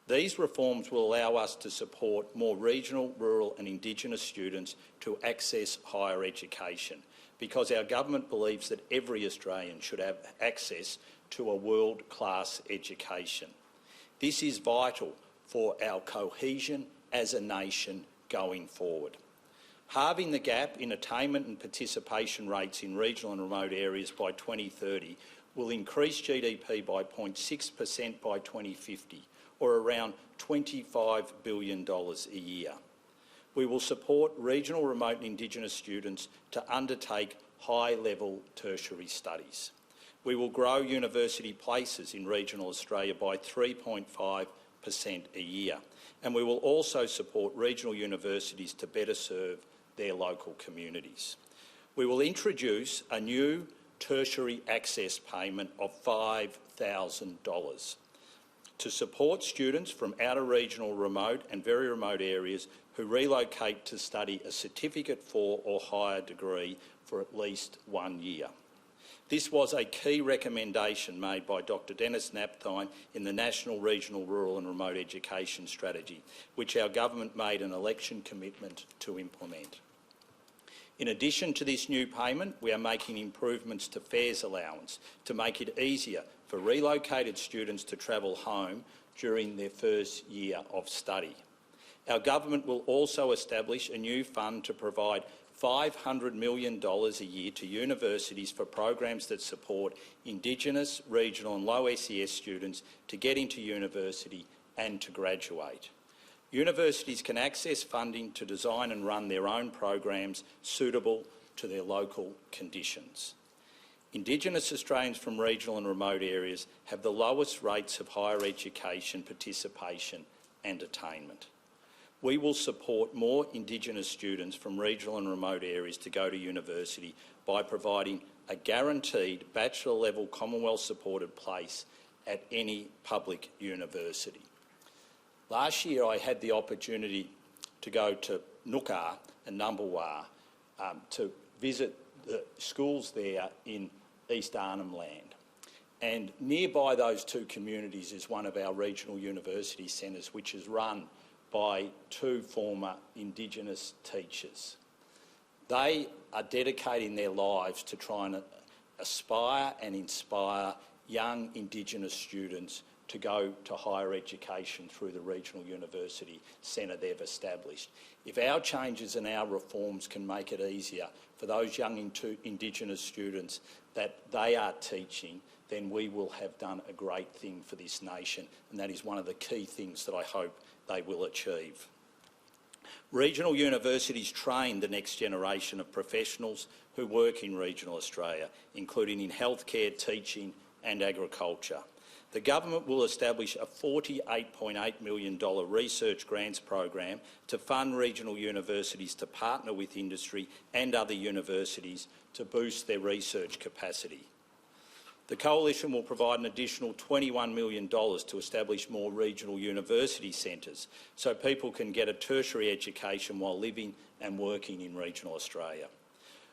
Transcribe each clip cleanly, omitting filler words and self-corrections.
These reforms will allow us to support more regional, rural and Indigenous students to access higher education, because our government believes that every Australian should have access to a world-class education. This is vital for our cohesion as a nation going forward. Halving the gap in attainment and participation rates in regional and remote areas by 2030 will increase GDP by 0.6% by 2050, or around $25 billion a year. We will support regional, remote and Indigenous students to undertake high-level tertiary studies. We will grow university places in regional Australia by 3.5% a year, and we will also support regional universities to better serve their local communities. We will introduce a new tertiary access payment of $5,000 to support students from outer regional, remote and very remote areas who relocate to study a certificate for or higher degree for at least 1 year. This was a key recommendation made by Dr Dennis Napthine in the National Regional, Rural and Remote Education Strategy, which our government made an election commitment to implement. In addition to this new payment, we are making improvements to fares allowance to make it easier for relocated students to travel home during their first year of study. Our government will also establish a new fund to provide $500 million a year to universities for programs that support Indigenous, regional and low SES students to get into university and to graduate. Universities can access funding to design and run their own programs suitable to their local conditions. Indigenous Australians from regional and remote areas have the lowest rates of higher education participation and attainment. We will support more Indigenous students from regional and remote areas to go to university by providing a guaranteed bachelor-level Commonwealth supported place at any public university. Last year I had the opportunity to go to Nookar and Numbulwar to visit the schools there in East Arnhem Land. And nearby those two communities is one of our regional university centres, which is run by two former Indigenous teachers. They are dedicating their lives to try and aspire and inspire young Indigenous students to go to higher education through the regional university centre they've established. If our changes and our reforms can make it easier for those young Indigenous students that they are teaching, then we will have done a great thing for this nation, and that is one of the key things that I hope they will achieve. Regional universities train the next generation of professionals who work in regional Australia, including in healthcare, teaching and agriculture. The government will establish a $48.8 million research grants program to fund regional universities to partner with industry and other universities to boost their research capacity. The Coalition will provide an additional $21 million to establish more regional university centres so people can get a tertiary education while living and working in regional Australia.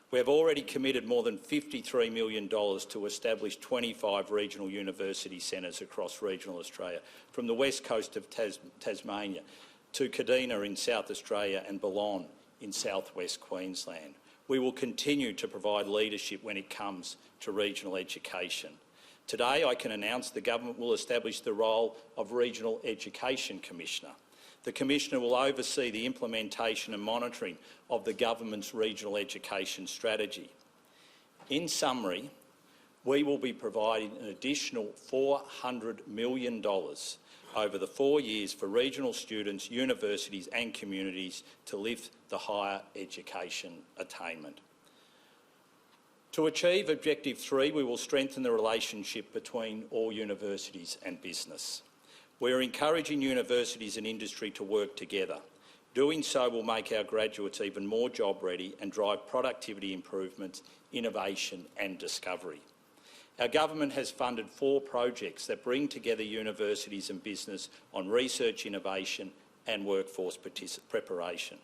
We have already committed more than $53 million to establish 25 regional university centres across regional Australia, from the west coast of Tasmania to Kadina in South Australia and Boulogne in southwest Queensland. We will continue to provide leadership when it comes to regional education. Today I can announce the government will establish the role of Regional Education Commissioner. The Commissioner will oversee the implementation and monitoring of the government's regional education strategy. In summary, we will be providing an additional $400 million over the 4 years for regional students, universities and communities to lift the higher education attainment. To achieve Objective 3, we will strengthen the relationship between all universities and business. We are encouraging universities and industry to work together. Doing so will make our graduates even more job ready and drive productivity improvements, innovation and discovery. Our government has funded 4 projects that bring together universities and business on research, innovation and workforce preparation.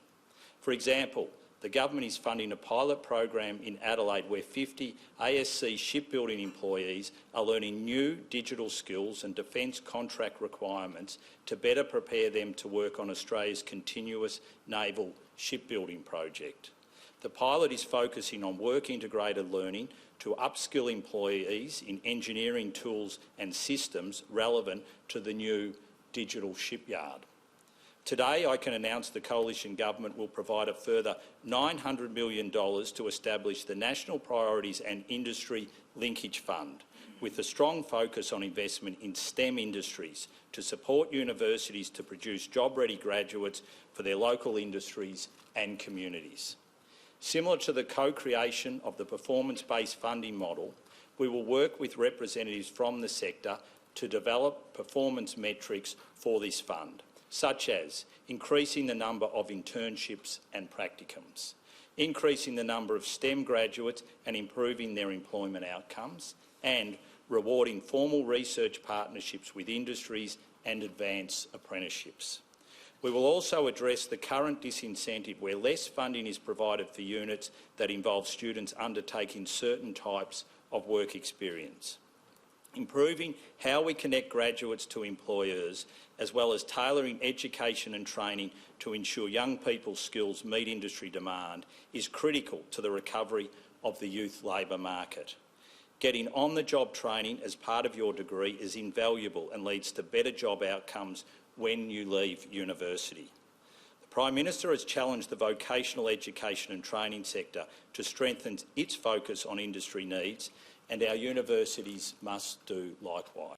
For example, the government is funding a pilot program in Adelaide where 50 ASC shipbuilding employees are learning new digital skills and defence contract requirements to better prepare them to work on Australia's continuous naval shipbuilding project. The pilot is focusing on work-integrated learning to upskill employees in engineering tools and systems relevant to the new digital shipyard. Today, I can announce the Coalition Government will provide a further $900 million to establish the National Priorities and Industry Linkage Fund, with a strong focus on investment in STEM industries to support universities to produce job-ready graduates for their local industries and communities. Similar to the co-creation of the performance-based funding model, we will work with representatives from the sector to develop performance metrics for this fund, such as increasing the number of internships and practicums, increasing the number of STEM graduates and improving their employment outcomes, and rewarding formal research partnerships with industries and advanced apprenticeships. We will also address the current disincentive where less funding is provided for units that involve students undertaking certain types of work experience. Improving how we connect graduates to employers, as well as tailoring education and training to ensure young people's skills meet industry demand, is critical to the recovery of the youth labour market. Getting on-the-job training as part of your degree is invaluable and leads to better job outcomes when you leave university. The Prime Minister has challenged the vocational education and training sector to strengthen its focus on industry needs, and our universities must do likewise.